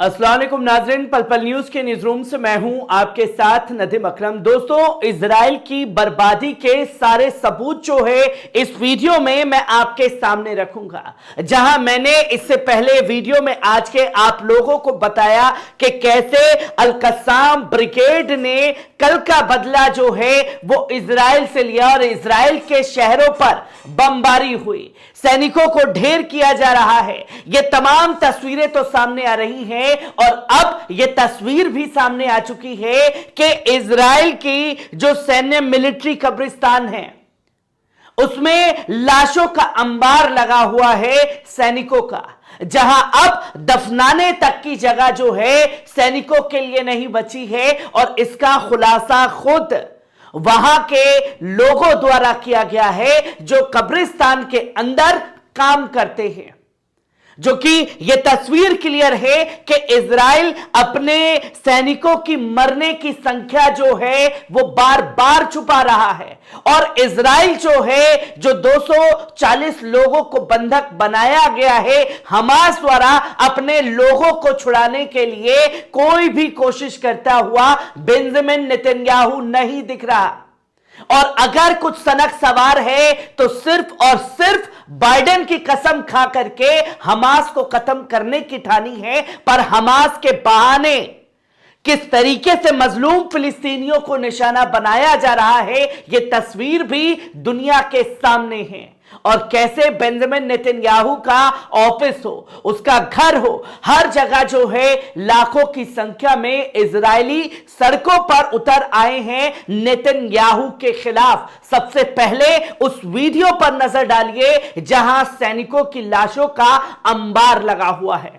अस्सलाम वालेकुम नाज़रीन, पल पल न्यूज के न्यूज रूम से मैं हूं आपके साथ नदीम अकरम। दोस्तों, इजराइल की बर्बादी के सारे सबूत जो है इस वीडियो में मैं आपके सामने रखूंगा। जहां मैंने इससे पहले वीडियो में आज के आप लोगों को बताया कि कैसे अल कस्साम ब्रिगेड ने कल का बदला जो है वो इजराइल से लिया और इजराइल के शहरों पर बमबारी हुई, सैनिकों को ढेर किया जा रहा है। ये तमाम तस्वीरें तो सामने आ रही हैं और अब ये तस्वीर भी सामने आ चुकी है कि इजराइल की जो सैन्य मिलिट्री कब्रिस्तान है उसमें लाशों का अंबार लगा हुआ है सैनिकों का, जहां अब दफनाने तक की जगह जो है सैनिकों के लिए नहीं बची है। और इसका खुलासा खुद वहां के लोगों द्वारा किया गया है जो कब्रिस्तान के अंदर काम करते हैं, जो कि यह तस्वीर क्लियर है कि इजराइल अपने सैनिकों की मरने की संख्या जो है वो बार बार छुपा रहा है। और इजराइल जो है, जो 240 लोगों को बंधक बनाया गया है हमास द्वारा, अपने लोगों को छुड़ाने के लिए कोई भी कोशिश करता हुआ बेंजामिन नेतन्याहू नहीं दिख रहा। और अगर कुछ सनक सवार है तो सिर्फ और सिर्फ बाइडेन की कसम खा करके हमास को खत्म करने की ठानी है। पर हमास के बहाने किस तरीके से मजलूम फिलिस्तीनियों को निशाना बनाया जा रहा है यह तस्वीर भी दुनिया के सामने है। और कैसे बेंजामिन नेतन्याहू का ऑफिस हो, उसका घर हो, हर जगह जो है लाखों की संख्या में इजरायली सड़कों पर उतर आए हैं नेतन्याहू के खिलाफ। सबसे पहले उस वीडियो पर नजर डालिए जहां सैनिकों की लाशों का अंबार लगा हुआ है।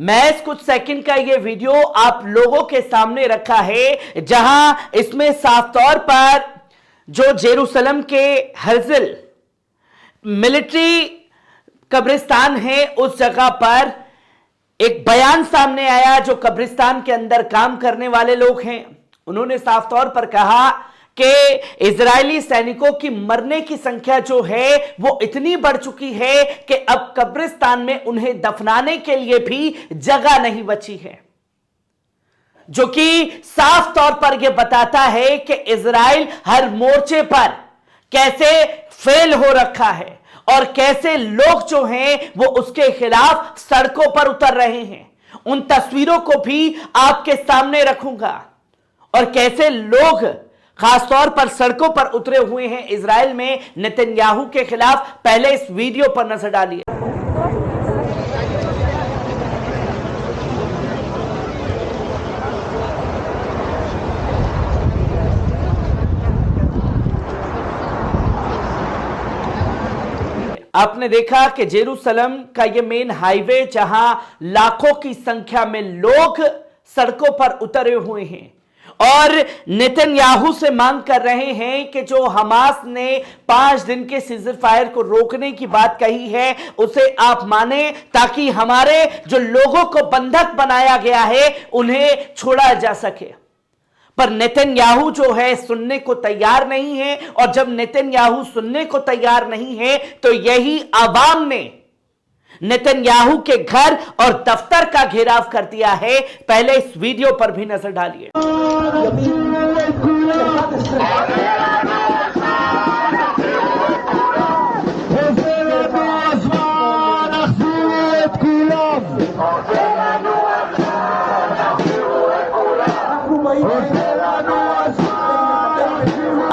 मैं कुछ सेकंड का ये वीडियो आप लोगों के सामने रखा है जहां इसमें साफ तौर पर जो जेरूसलम के हर्जिल मिलिट्री कब्रिस्तान है उस जगह पर एक बयान सामने आया। जो कब्रिस्तान के अंदर काम करने वाले लोग हैं उन्होंने साफ तौर पर कहा कि इजरायली सैनिकों की मरने की संख्या जो है वो इतनी बढ़ चुकी है कि अब कब्रिस्तान में उन्हें दफनाने के लिए भी जगह नहीं बची है, जो कि साफ तौर पर यह बताता है कि इजराइल हर मोर्चे पर कैसे फेल हो रखा है और कैसे लोग जो हैं वो उसके खिलाफ सड़कों पर उतर रहे हैं। उन तस्वीरों को भी आपके सामने रखूंगा और कैसे लोग खासतौर पर सड़कों पर उतरे हुए हैं इजराइल में नेतन्याहू के खिलाफ। पहले इस वीडियो पर नजर डालिए। आपने देखा कि जेरूसलम का यह मेन हाईवे जहां लाखों की संख्या में लोग सड़कों पर उतरे हुए हैं और नेतन्याहू से मांग कर रहे हैं कि जो हमास ने 5 दिन के सीजर फायर को रोकने की बात कही है उसे आप माने, ताकि हमारे जो लोगों को बंधक बनाया गया है उन्हें छोड़ा जा सके। पर नेतन्याहू जो है सुनने को तैयार नहीं है और जब नेतन्याहू सुनने को तैयार नहीं है तो यही आवाम ने नेतन्याहू के घर और दफ्तर का घेराव कर दिया है। पहले इस वीडियो पर भी नजर डालिए।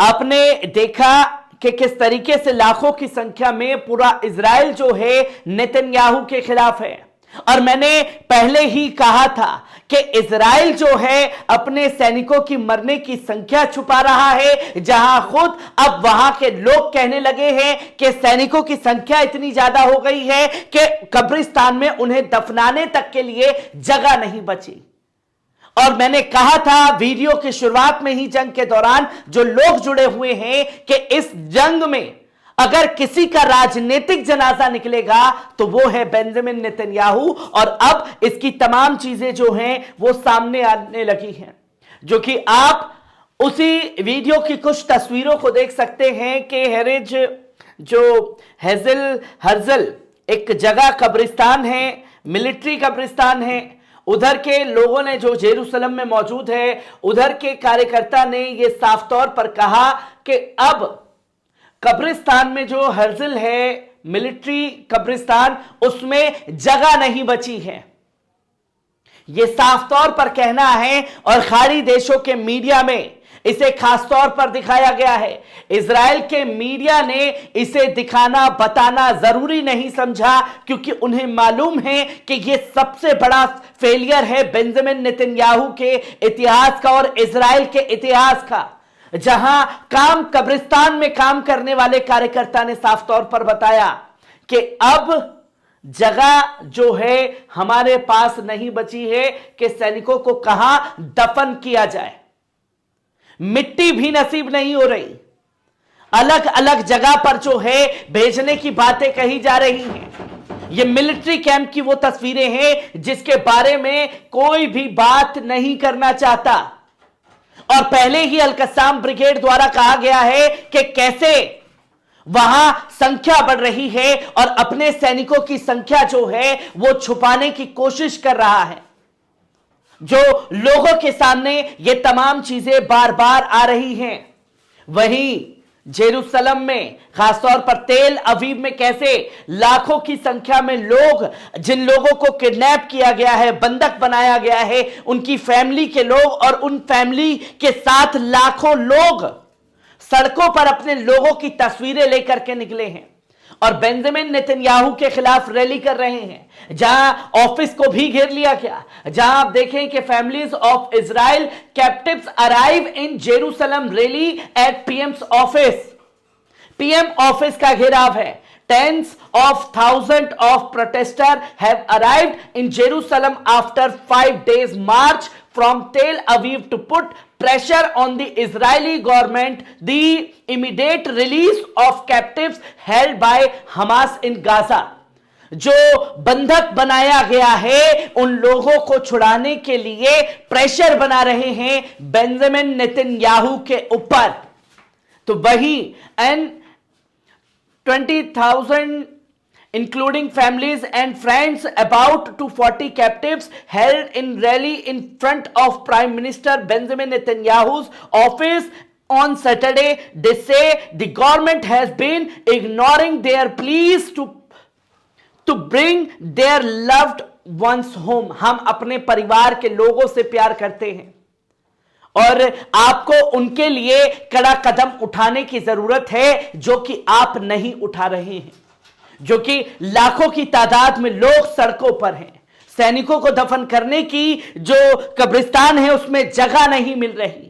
आपने देखा कि किस तरीके से लाखों की संख्या में पूरा इजराइल जो है नेतन्याहू के खिलाफ है। और मैंने पहले ही कहा था कि इजराइल जो है अपने सैनिकों की मरने की संख्या छुपा रहा है, जहां खुद अब वहां के लोग कहने लगे हैं कि सैनिकों की संख्या इतनी ज्यादा हो गई है कि कब्रिस्तान में उन्हें दफनाने तक के लिए जगह नहीं बची। और मैंने कहा था वीडियो की शुरुआत में ही, जंग के दौरान जो लोग जुड़े हुए हैं कि इस जंग में अगर किसी का राजनीतिक जनाजा निकलेगा तो वो है बेंजामिन नेतन्याहू। और अब इसकी तमाम चीजें जो हैं वो सामने आने लगी हैं, जो कि आप उसी वीडियो की कुछ तस्वीरों को देख सकते हैं कि हेरिज जो हर्जल एक जगह कब्रिस्तान है, मिलिट्री कब्रिस्तान है, उधर के लोगों ने जो जेरूसलम में मौजूद है, उधर के कार्यकर्ता ने यह साफ तौर पर कहा कि अब कब्रिस्तान में जो हर्जल है, मिलिट्री कब्रिस्तान, उसमें जगह नहीं बची है। यह साफ तौर पर कहना है और खाड़ी देशों के मीडिया में इसे खास तौर पर दिखाया गया है। इजराइल के मीडिया ने इसे दिखाना बताना जरूरी नहीं समझा, क्योंकि उन्हें मालूम है कि यह सबसे बड़ा फेलियर है बेंजामिन नेतन्याहू के इतिहास का और इजराइल के इतिहास का, जहां कब्रिस्तान में काम करने वाले कार्यकर्ता ने साफ तौर पर बताया कि अब जगह जो है हमारे पास नहीं बची है कि सैनिकों को कहां दफन किया जाए। मिट्टी भी नसीब नहीं हो रही, अलग अलग जगह पर जो है भेजने की बातें कही जा रही हैं। ये मिलिट्री कैंप की वो तस्वीरें हैं जिसके बारे में कोई भी बात नहीं करना चाहता, और पहले ही अल-कस्साम ब्रिगेड द्वारा कहा गया है कि कैसे वहां संख्या बढ़ रही है और अपने सैनिकों की संख्या जो है वो छुपाने की कोशिश कर रहा है, जो लोगों के सामने ये तमाम चीजें बार बार आ रही हैं। वहीं जेरूसलम में, खासतौर पर तेल अवीव में कैसे लाखों की संख्या में लोग, जिन लोगों को किडनैप किया गया है, बंधक बनाया गया है, उनकी फैमिली के लोग और उन फैमिली के साथ लाखों लोग सड़कों पर अपने लोगों की तस्वीरें लेकर के निकले हैं और बेंजामिन नेतन्याहू के खिलाफ रैली कर रहे हैं, जहां ऑफिस को भी घेर लिया गया, जहां आप देखें कि families of Israel captives arrive in Jerusalem rally at PM's office. PM office का घेराव है। Tens of thousands of protesters have arrived in Jerusalem after 5 days march from Tel Aviv to put pressure on the Israeli government the immediate release of captives held by Hamas in Gaza। जो बंधक बनाया गया है उन लोगों को छुड़ाने के लिए प्रेशर बना रहे हैं बेंजामिन नेतन्याहू के ऊपर। तो वही 20,000 including families and friends, about 240 captives held in rally in front of Prime Minister Benjamin Netanyahu's office on Saturday. They say the government has been ignoring their pleas to bring their loved ones home। हम अपने परिवार के लोगों से प्यार करते हैं और आपको उनके लिए कड़ा कदम उठाने की जरूरत है, जो कि आप नहीं उठा रहे हैं, जो कि लाखों की तादाद में लोग सड़कों पर हैं। सैनिकों को दफन करने की जो कब्रिस्तान है उसमें जगह नहीं मिल रही,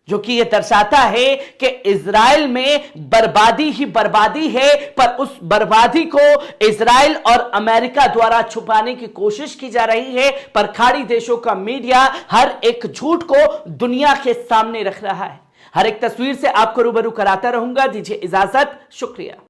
जो कि यह दर्शाता है कि इजराइल में बर्बादी ही बर्बादी है, पर उस बर्बादी को इजराइल और अमेरिका द्वारा छुपाने की कोशिश की जा रही है। पर खाड़ी देशों का मीडिया हर एक झूठ को दुनिया के सामने रख रहा है। हर एक तस्वीर से आपको रूबरू कराता रहूंगा। दीजिए इजाजत, शुक्रिया।